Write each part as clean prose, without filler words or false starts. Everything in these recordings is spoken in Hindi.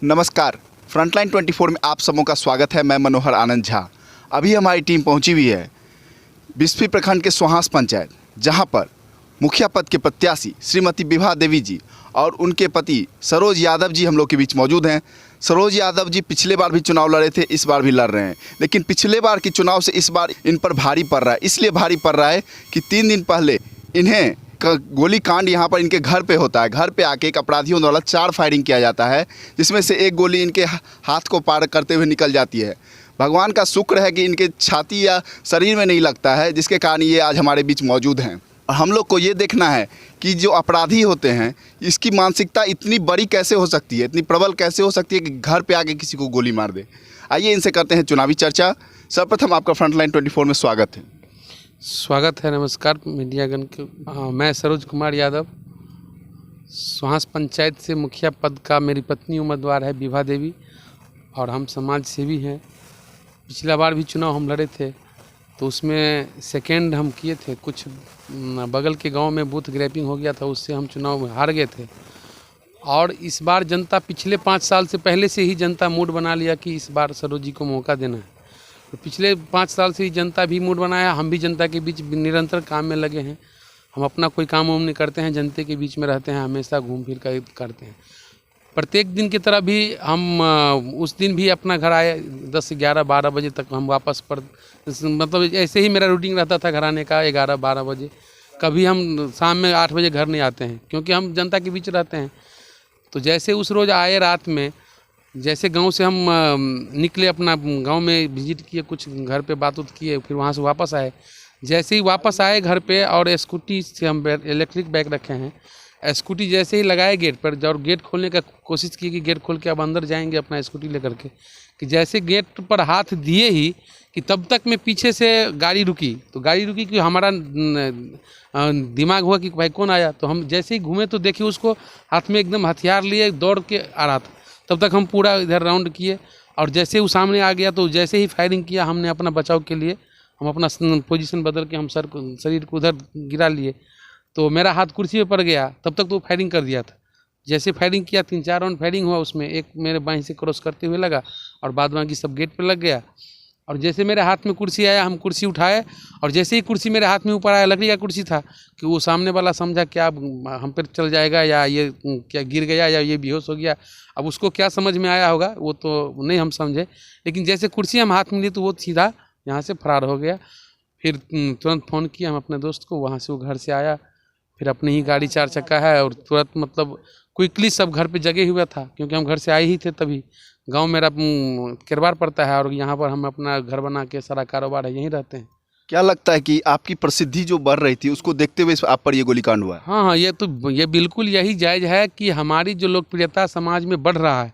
नमस्कार, फ्रंटलाइन 24 में आप सबों का स्वागत है। मैं मनोहर आनंद झा। अभी हमारी टीम पहुंची हुई है बिस्फी प्रखंड के सोहास पंचायत, जहां पर मुखिया पद के प्रत्याशी श्रीमती विभा देवी जी और उनके पति सरोज यादव जी हम लोग के बीच मौजूद हैं। सरोज यादव जी पिछले बार भी चुनाव लड़े थे, इस बार भी लड़ रहे हैं, लेकिन पिछले बार के चुनाव से इस बार इन पर भारी पड़ रहा है। इसलिए भारी पड़ रहा है कि 3 दिन पहले इन्हें गोली कांड यहाँ पर इनके घर पे होता है। घर पे आके एक अपराधियों द्वारा 4 फायरिंग किया जाता है, जिसमें से एक गोली इनके हाथ को पार करते हुए निकल जाती है। भगवान का शुक्र है कि इनके छाती या शरीर में नहीं लगता है, जिसके कारण ये आज हमारे बीच मौजूद हैं। और हम लोग को ये देखना है कि जो अपराधी होते हैं, इसकी मानसिकता इतनी बड़ी कैसे हो सकती है, इतनी प्रबल कैसे हो सकती है कि घर पे आके किसी को गोली मार दे। आइए इनसे करते हैं चुनावी चर्चा। सर्वप्रथम आपका फ्रंटलाइन 24 में स्वागत है। स्वागत है। नमस्कार मीडियागण के। मैं सरोज कुमार यादव, सोहास पंचायत से मुखिया पद का मेरी पत्नी उम्मीदवार है विभा देवी, और हम समाज सेवी हैं। पिछला बार भी चुनाव हम लड़े थे, तो उसमें सेकेंड हम किए थे। कुछ बगल के गांव में बूथ ग्रैपिंग हो गया था, उससे हम चुनाव में हार गए थे। और इस बार जनता, पिछले 5 साल से पहले से ही जनता मूड बना लिया कि इस बार सरोज जी को मौका देना है। तो पिछले 5 साल से ही जनता भी मूड बनाया, हम भी जनता के बीच निरंतर काम में लगे हैं। हम अपना कोई काम वाम नहीं करते हैं, जनता के बीच में रहते हैं, हमेशा घूम फिर कर करते हैं। प्रत्येक दिन की तरह भी हम उस दिन भी अपना घर आए 10, 11, 12 बजे तक हम वापस मतलब ऐसे ही मेरा रूटीन रहता था घर आने का, 11, 12 बजे। कभी हम शाम में 8 बजे घर नहीं आते हैं, क्योंकि हम जनता के बीच रहते हैं। तो जैसे उस रोज़ आए रात में, जैसे गांव से हम निकले, अपना गांव में विजिट किए, कुछ घर पे बात किए, फिर वहां से वापस आए। जैसे ही वापस आए घर पे, और स्कूटी से हम इलेक्ट्रिक बैग रखे हैं, स्कूटी जैसे ही लगाए गेट पर, और गेट खोलने का कोशिश की कि गेट खोल के अब अंदर जाएंगे अपना स्कूटी लेकर के, कि जैसे गेट पर हाथ दिए ही कि तब तक में पीछे से गाड़ी रुकी। तो गाड़ी रुकी कि हमारा दिमाग हुआ कि भाई कौन आया। तो हम जैसे ही घूमे तो देखिए उसको हाथ में एकदम हथियार लिए दौड़ के आ रहा था। तब तक हम पूरा इधर राउंड किए, और जैसे वो सामने आ गया तो जैसे ही फायरिंग किया, हमने अपना बचाव के लिए हम अपना पोजीशन बदल के हम शरीर को उधर गिरा लिए। तो मेरा हाथ कुर्सी पे पड़ गया, तब तक तो फायरिंग कर दिया था। जैसे फायरिंग किया, 3-4 राउंड फायरिंग हुआ, उसमें एक मेरे बाएं से क्रॉस करते हुए लगा, और बाद बाकी सब गेट पर लग गया। और जैसे मेरे हाथ में कुर्सी आया, हम कुर्सी उठाए, और जैसे ही कुर्सी मेरे हाथ में ऊपर आया, लकड़ी का कुर्सी था, कि वो सामने वाला समझा क्या हम पर चल जाएगा, या ये क्या गिर गया, या ये बेहोश हो गया। अब उसको क्या समझ में आया होगा वो तो नहीं हम समझे, लेकिन जैसे कुर्सी हम हाथ में ली तो वो सीधा यहाँ से फरार हो गया। फिर तुरंत फ़ोन किया हम अपने दोस्त को, वहाँ से वो घर से आया, फिर अपनी ही गाड़ी 4 चक्का है, और तुरंत मतलब क्विकली सब घर पे जगे हुआ था, क्योंकि हम घर से आए ही थे। तभी गांव मेरा किरवार पड़ता है, और यहाँ पर हम अपना घर बना के सारा कारोबार है, यहीं रहते हैं। क्या लगता है कि आपकी प्रसिद्धि जो बढ़ रही थी, उसको देखते हुए आप पर ये गोलीकांड हुआ है? हाँ, ये बिल्कुल यही जायज़ है कि हमारी जो लोकप्रियता समाज में बढ़ रहा है,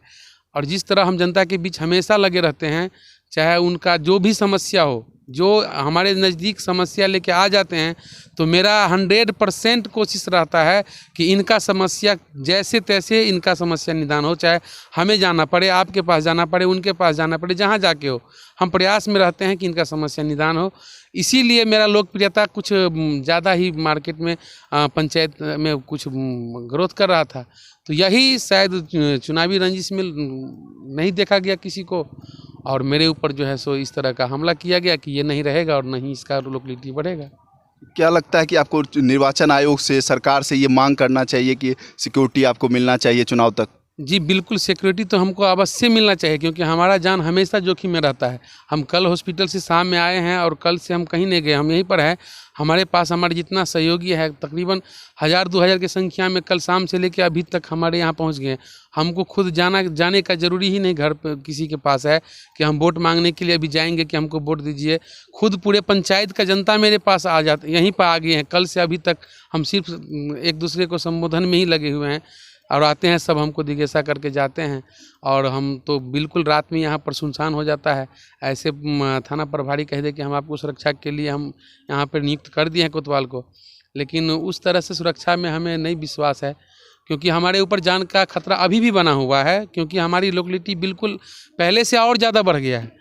और जिस तरह हम जनता के बीच हमेशा लगे रहते हैं, चाहे उनका जो भी समस्या हो, जो हमारे नज़दीक समस्या लेके आ जाते हैं, तो मेरा 100% कोशिश रहता है कि इनका समस्या जैसे तैसे इनका समस्या निदान हो, चाहे हमें जाना पड़े, आपके पास जाना पड़े, उनके पास जाना पड़े, जहाँ जाके हो, हम प्रयास में रहते हैं कि इनका समस्या निदान हो। इसीलिए मेरा लोकप्रियता कुछ ज़्यादा ही मार्केट में, पंचायत में कुछ ग्रोथ कर रहा था। तो यही शायद चुनावी रंजिश में नहीं देखा गया किसी को, और मेरे ऊपर जो है सो इस तरह का हमला किया गया कि ये नहीं रहेगा और नहीं इसका लोकलिटी बढ़ेगा। क्या लगता है कि आपको निर्वाचन आयोग से, सरकार से ये मांग करना चाहिए कि सिक्योरिटी आपको मिलना चाहिए चुनाव तक? जी बिल्कुल, सिक्योरिटी तो हमको अवश्य मिलना चाहिए, क्योंकि हमारा जान हमेशा जोखिम में रहता है। हम कल हॉस्पिटल से शाम में आए हैं, और कल से हम कहीं नहीं गए, हम यहीं पर हैं। हमारे पास हमारे जितना सहयोगी है, तकरीबन 1000-2000 की संख्या में कल शाम से लेकर अभी तक हमारे यहाँ पहुँच गए। हमको खुद जाने का ज़रूरी ही नहीं घर पर किसी के पास है कि हम वोट मांगने के लिए अभी जाएंगे कि हमको वोट दीजिए। खुद पूरे पंचायत का जनता मेरे पास आ जाते, यहीं पर आ गए हैं। कल से अभी तक हम सिर्फ एक दूसरे को संबोधन में ही लगे हुए हैं, और आते हैं सब, हमको जिज्ञासा करके जाते हैं। और हम तो बिल्कुल रात में यहाँ पर सुनसान हो जाता है। ऐसे थाना प्रभारी कह दे कि हम आपको सुरक्षा के लिए हम यहाँ पर नियुक्त कर दिए हैं कोतवाल को, लेकिन उस तरह से सुरक्षा में हमें नहीं विश्वास है, क्योंकि हमारे ऊपर जान का खतरा अभी भी बना हुआ है, क्योंकि हमारी लोकलिटी बिल्कुल पहले से और ज़्यादा बढ़ गया है।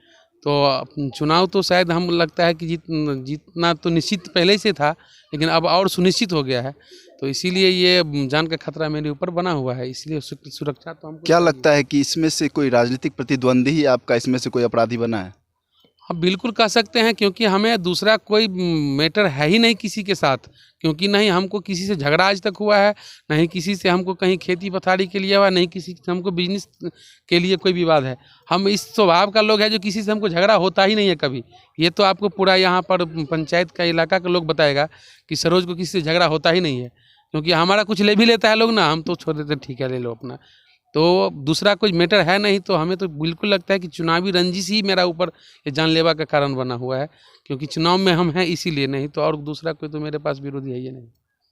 तो चुनाव तो शायद हम लगता है कि जीतना तो निश्चित पहले से था, लेकिन अब और सुनिश्चित हो गया है। तो इसीलिए ये जान का खतरा मेरे ऊपर बना हुआ है, इसलिए सुरक्षा तो हमको क्या चाहिए। लगता है कि इसमें से कोई राजनीतिक प्रतिद्वंदी ही आपका इसमें से कोई अपराधी बना है? हम बिल्कुल कह सकते हैं, क्योंकि हमें दूसरा कोई मैटर है ही नहीं किसी के साथ, क्योंकि नहीं हमको किसी से झगड़ा आज तक हुआ है, नहीं किसी से हमको कहीं खेती पथारी के लिए हुआ, नहीं किसी से हमको बिजनेस के लिए कोई विवाद है। हम इस स्वभाव का लोग हैं जो किसी से हमको झगड़ा होता ही नहीं है कभी। ये तो आपको पूरा यहाँ पर पंचायत का इलाका का लोग बताएगा कि सरोज को किसी से झगड़ा होता ही नहीं है, क्योंकि हमारा कुछ ले भी लेता है लोग ना, हम तो छोड़ देते ठीक है ले लो अपना। तो दूसरा कोई मैटर है नहीं, तो हमें तो बिल्कुल लगता है कि चुनावी रंजिश ही मेरा ऊपर ये जानलेवा का कारण बना हुआ है, क्योंकि चुनाव में हम हैं इसीलिए, नहीं तो और दूसरा कोई तो मेरे पास विरोधी है ही नहीं।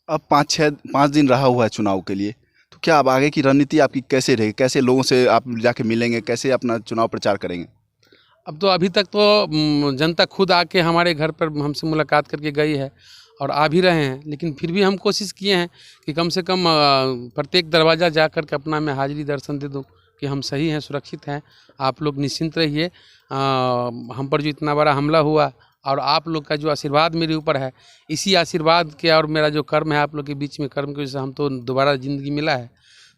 अब 5 दिन रहा हुआ है चुनाव के लिए, तो क्या अब आगे की रणनीति आपकी कैसे रहेगी? कैसे लोगों से आप जाके मिलेंगे, कैसे अपना चुनाव प्रचार करेंगे? अब तो अभी तक तो जनता खुद आके हमारे घर पर हमसे मुलाकात करके गई है और आ भी रहे हैं, लेकिन फिर भी हम कोशिश किए हैं कि कम से कम प्रत्येक दरवाज़ा जा कर के अपना मैं हाजिरी दर्शन दे दूं कि हम सही हैं, सुरक्षित हैं, आप लोग निश्चिंत रहिए। हम पर जो इतना बड़ा हमला हुआ और आप लोग का जो आशीर्वाद मेरे ऊपर है, इसी आशीर्वाद के और मेरा जो कर्म है आप लोग के बीच में, कर्म की वजह से हम तो दोबारा ज़िंदगी मिला है।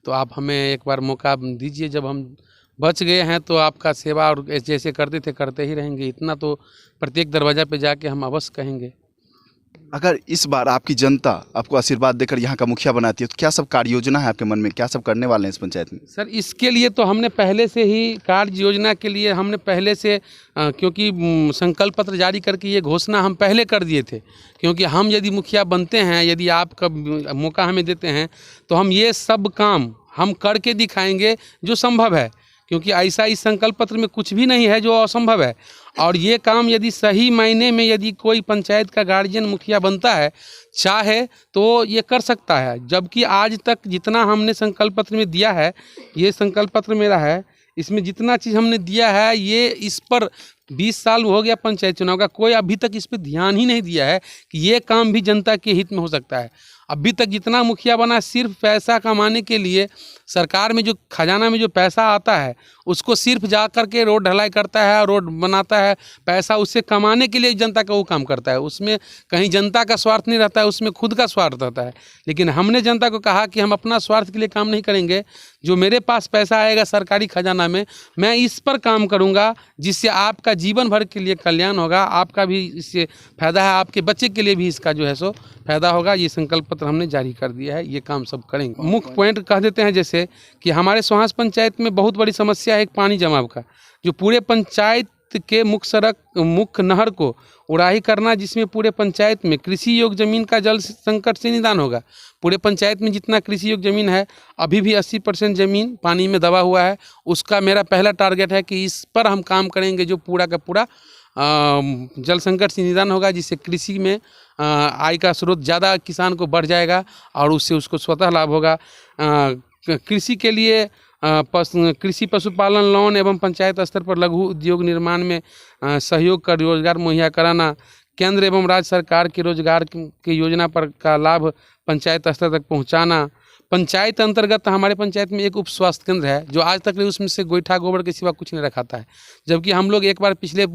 तो आप हमें एक बार मौका दीजिए, जब हम बच गए हैं तो आपका सेवा और जैसे करते थे करते ही रहेंगे, इतना तो प्रत्येक दरवाज़ा पे जाके हम अवश्य कहेंगे। अगर इस बार आपकी जनता आपको आशीर्वाद देकर यहाँ का मुखिया बनाती है, तो क्या सब कार्य योजना है आपके मन में? क्या सब करने वाले हैं इस पंचायत में? सर, इसके लिए तो हमने पहले से ही कार्य योजना के लिए हमने पहले से क्योंकि संकल्प पत्र जारी करके ये घोषणा हम पहले कर दिए थे, क्योंकि हम यदि मुखिया बनते हैं, यदि आपका मौका हमें देते हैं, तो हम ये सब काम हम करके दिखाएंगे जो संभव है, क्योंकि ऐसा इस संकल्प पत्र में कुछ भी नहीं है जो असंभव है। और ये काम यदि सही मायने में यदि कोई पंचायत का गार्जियन मुखिया बनता है, चाहे तो ये कर सकता है। जबकि आज तक जितना हमने संकल्प पत्र में दिया है, ये संकल्प पत्र मेरा है, इसमें जितना चीज़ हमने दिया है, ये इस पर 20 साल हो गया पंचायत चुनाव का, कोई अभी तक इस पर ध्यान ही नहीं दिया है कि ये काम भी जनता के हित में हो सकता है। अभी तक जितना मुखिया बना सिर्फ पैसा कमाने के लिए, सरकार में जो खजाना में जो पैसा आता है उसको सिर्फ जा कर के रोड ढलाई करता है, रोड बनाता है, पैसा उससे कमाने के लिए जनता का वो काम करता है। उसमें कहीं जनता का स्वार्थ नहीं रहता है, उसमें खुद का स्वार्थ रहता है। लेकिन हमने जनता को कहा कि हम अपना स्वार्थ के लिए काम नहीं करेंगे, जो मेरे पास पैसा आएगा सरकारी खजाना में, मैं इस पर काम करूँगा जिससे आपका जीवन भर के लिए कल्याण होगा, आपका भी इससे फायदा है, आपके बच्चे के लिए भी इसका जो है सो फायदा होगा। ये संकल्प पत्र हमने जारी कर दिया है, ये काम सब करेंगे। मुख्य पॉइंट कह देते हैं जैसे कि हमारे सोहास पंचायत में बहुत बड़ी समस्या है एक पानी जमाव का, जो पूरे पंचायत के मुख्य सड़क, मुख्य नहर को उड़ाही करना, जिसमें पूरे पंचायत में कृषि योग्य जमीन का जल संकट से निदान होगा। पूरे पंचायत में जितना कृषि योग्य जमीन है, अभी भी 80% जमीन पानी में दबा हुआ है। उसका मेरा पहला टारगेट है कि इस पर हम काम करेंगे, जो पूरा का पूरा जल संकट से निदान होगा, जिससे कृषि में आय का स्रोत ज़्यादा किसान को बढ़ जाएगा और उससे उसको स्वतः लाभ होगा। कृषि के लिए कृषि पशुपालन लोन एवं पंचायत स्तर पर लघु उद्योग निर्माण में सहयोग कर रोजगार मुहैया कराना, केंद्र एवं राज्य सरकार के रोजगार की योजना पर का लाभ पंचायत स्तर तक पहुंचाना। पंचायत अंतर्गत हमारे पंचायत में एक उप स्वास्थ्य केंद्र है, जो आज तक उसमें से गोईठा गोबर के सिवा कुछ नहीं रखाता है, जबकि हम लोग एक बार पिछले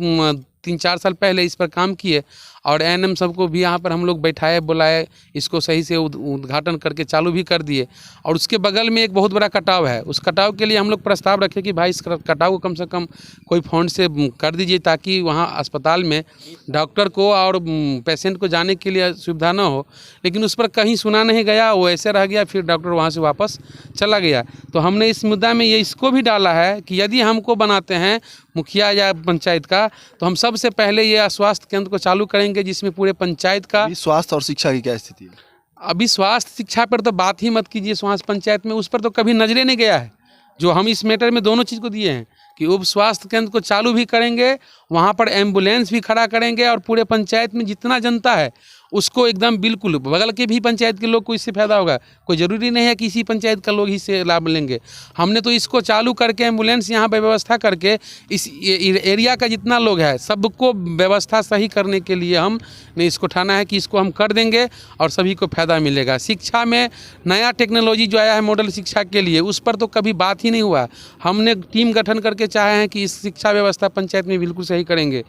3-4 साल पहले इस पर काम किए और एएनएम सबको भी यहाँ पर हम लोग बैठाए, बुलाए, इसको सही से उद्घाटन करके चालू भी कर दिए। और उसके बगल में एक बहुत बड़ा कटाव है, उस कटाव के लिए हम लोग प्रस्ताव रखे कि भाई इस कटाव को कम से कम कोई फंड से कर दीजिए, ताकि वहाँ अस्पताल में डॉक्टर को और पेशेंट को जाने के लिए सुविधा ना हो। लेकिन उस पर कहीं सुना नहीं गया, वो ऐसे रह गया, फिर डॉक्टर वहाँ से वापस चला गया। तो हमने इस मुद्दा में ये इसको भी डाला है कि यदि हमको बनाते हैं मुखिया या पंचायत का, तो हम सबसे पहले ये स्वास्थ्य केंद्र को चालू करेंगे, जिसमें पूरे पंचायत का। स्वास्थ्य और शिक्षा की क्या स्थिति है? अभी स्वास्थ्य शिक्षा पर तो बात ही मत कीजिए, सोहास पंचायत में उस पर तो कभी नजरे नहीं गया है। जो हम इस मैटर में दोनों चीज़ को दिए हैं कि उप स्वास्थ्य केंद्र को चालू भी करेंगे, वहाँ पर एम्बुलेंस भी खड़ा करेंगे, और पूरे पंचायत में जितना जनता है उसको एकदम बिल्कुल बगल के भी पंचायत के लोग को इससे फ़ायदा होगा। कोई ज़रूरी नहीं है कि इसी पंचायत का लोग ही से लाभ लेंगे। हमने तो इसको चालू करके एम्बुलेंस यहाँ पे व्यवस्था करके इस एरिया का जितना लोग है सबको व्यवस्था सही करने के लिए हमने इसको ठाना है कि इसको हम कर देंगे और सभी को फ़ायदा मिलेगा। शिक्षा में नया टेक्नोलॉजी जो आया है मॉडल शिक्षा के लिए, उस पर तो कभी बात ही नहीं हुआ। हमने टीम गठन करके चाहे हैं कि इस शिक्षा व्यवस्था पंचायत में बिल्कुल सही करेंगे।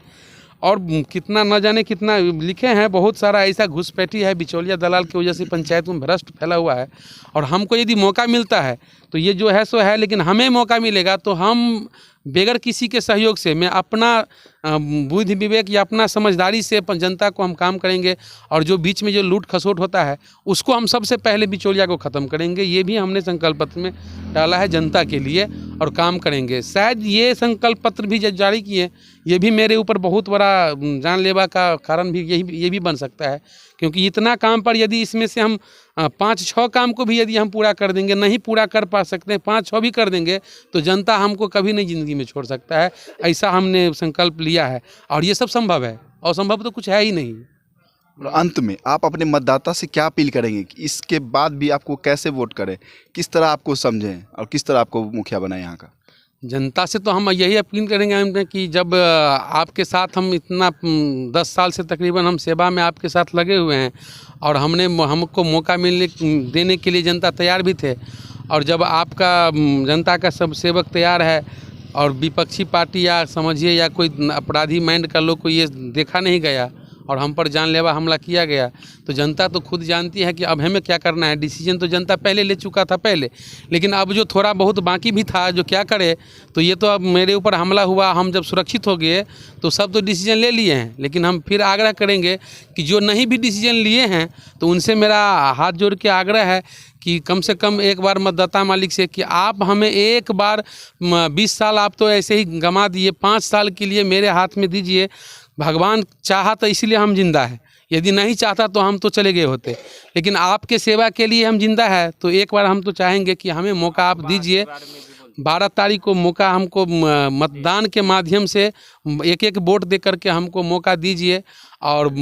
और कितना न जाने कितना लिखे हैं, बहुत सारा ऐसा घुसपैठी है, बिचौलिया दलाल की वजह से पंचायत में भ्रष्ट फैला हुआ है। और हमको यदि मौका मिलता है तो ये जो है सो है, लेकिन हमें मौका मिलेगा तो हम बगैर किसी के सहयोग से, मैं अपना बुद्धि विवेक या अपना समझदारी से जनता को हम काम करेंगे। और जो बीच में जो लूट खसोट होता है उसको हम सबसे पहले बिचौलिया को ख़त्म करेंगे। ये भी हमने संकल्प पत्र में डाला है जनता के लिए और काम करेंगे। शायद ये संकल्प पत्र भी जब जारी किए, ये भी मेरे ऊपर बहुत बड़ा जानलेवा का कारण भी ये भी बन सकता है, क्योंकि इतना काम पर यदि इसमें से हम 5-6 काम को भी यदि हम पूरा कर देंगे, नहीं पूरा कर पा सकते हैं, 5-6 भी कर देंगे तो जनता हमको कभी नहीं ज़िंदगी में छोड़ सकता है। ऐसा हमने संकल्प लिया है और ये सब संभव है, असंभव तो कुछ है ही नहीं। अंत में आप अपने मतदाता से क्या अपील करेंगे कि इसके बाद भी आपको कैसे वोट करें, किस तरह आपको समझें और किस तरह आपको मुखिया बनाएं यहाँ का? जनता से तो हम यही अपील करेंगे कि जब आपके साथ हम इतना 10 साल से तकरीबन हम सेवा में आपके साथ लगे हुए हैं और हमको मौका देने के लिए जनता तैयार भी थे। और जब आपका जनता का सब सेवक तैयार है और विपक्षी पार्टी या समझिए या कोई अपराधी माइंड का लोग को ये देखा नहीं गया और हम पर जानलेवा हमला किया गया, तो जनता तो खुद जानती है कि अब हमें क्या करना है। डिसीजन तो जनता पहले ले चुका था लेकिन अब जो थोड़ा बहुत बाकी भी था जो क्या करे, तो ये तो अब मेरे ऊपर हमला हुआ, हम जब सुरक्षित हो गए तो सब तो डिसीजन ले लिए हैं। लेकिन हम फिर आग्रह करेंगे कि जो नहीं भी डिसीजन लिए हैं तो उनसे मेरा हाथ जोड़ के आग्रह है कि कम से कम एक बार मतदाता मालिक से कि आप हमें एक बार 20 साल आप तो ऐसे ही गंवा दिए, 5 साल के लिए मेरे हाथ में दीजिए। भगवान चाहा तो इसलिए हम जिंदा है, यदि नहीं चाहता तो हम तो चले गए होते, लेकिन आपके सेवा के लिए हम जिंदा है। तो एक बार हम तो चाहेंगे कि हमें मौका आप दीजिए। 12 तारीख को मौका हमको मतदान के माध्यम से एक वोट दे करके हमको मौका दीजिए। और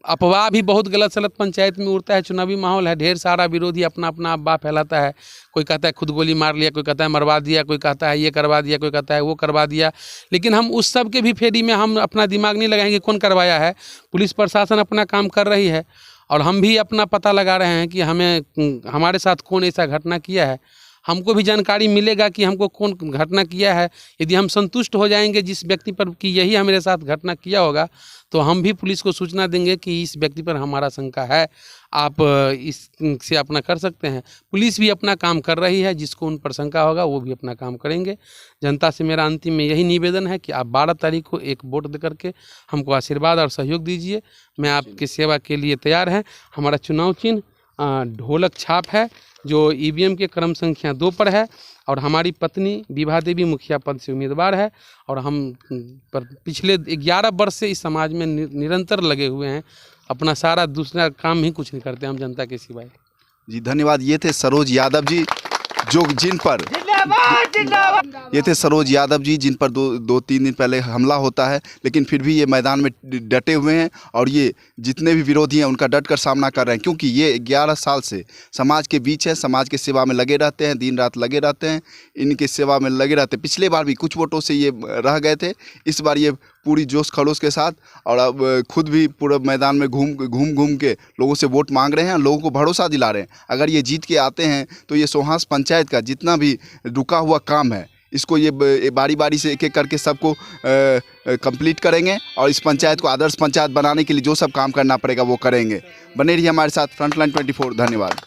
अफवाह भी बहुत गलत सलत पंचायत में उड़ता है, चुनावी माहौल है, ढेर सारा विरोधी अपना अफवाह फैलाता है। कोई कहता है खुद गोली मार लिया, कोई कहता है मरवा दिया, कोई कहता है ये करवा दिया, कोई कहता है वो करवा दिया। लेकिन हम उस सब के भी फेरी में हम अपना दिमाग नहीं लगाएंगे कौन करवाया है। पुलिस प्रशासन अपना काम कर रही है और हम भी अपना पता लगा रहे हैं कि हमारे साथ कौन ऐसा घटना किया है। हमको भी जानकारी मिलेगा कि हमको कौन घटना किया है। यदि हम संतुष्ट हो जाएंगे जिस व्यक्ति पर कि यही हमारे साथ घटना किया होगा, तो हम भी पुलिस को सूचना देंगे कि इस व्यक्ति पर हमारा शंका है, आप इससे अपना कर सकते हैं। पुलिस भी अपना काम कर रही है, जिसको उन पर शंका होगा वो भी अपना काम करेंगे। जनता से मेरा अंतिम में यही निवेदन है कि आप 12 तारीख को एक वोट दे करके हमको आशीर्वाद और सहयोग दीजिए। मैं आपकी सेवा के लिए तैयार है। हमारा चुनाव चिन्ह ढोलक छाप है जो ईवीएम के क्रम संख्या 2 पर है और हमारी पत्नी विभा देवी मुखिया पद से उम्मीदवार है। और हम पर पिछले 11 वर्ष से इस समाज में निरंतर लगे हुए हैं। अपना सारा दूसरा काम ही कुछ नहीं करते हम जनता के सिवाय। जी धन्यवाद। ये थे सरोज यादव जी ये थे सरोज यादव जी जिन पर 2-3 दिन पहले हमला होता है, लेकिन फिर भी ये मैदान में डटे हुए हैं और ये जितने भी विरोधी हैं उनका डट कर सामना कर रहे हैं, क्योंकि ये 11 साल से समाज के बीच है, समाज के सेवा में लगे रहते हैं, दिन रात लगे रहते हैं, इनके सेवा में लगे रहते हैं। पिछले बार भी कुछ वोटों से ये रह गए थे, इस बार ये पूरी जोश खरोश के साथ और अब खुद भी पूरे मैदान में घूम के लोगों से वोट मांग रहे हैं, लोगों को भरोसा दिला रहे हैं। अगर ये जीत के आते हैं तो ये सोहास पंचायत का जितना भी रुका हुआ काम है इसको ये बारी बारी से एक एक करके सबको कंप्लीट करेंगे और इस पंचायत को आदर्श पंचायत बनाने के लिए जो सब काम करना पड़ेगा वो करेंगे। बने रहिए हमारे साथ फ्रंटलाइन 24। धन्यवाद।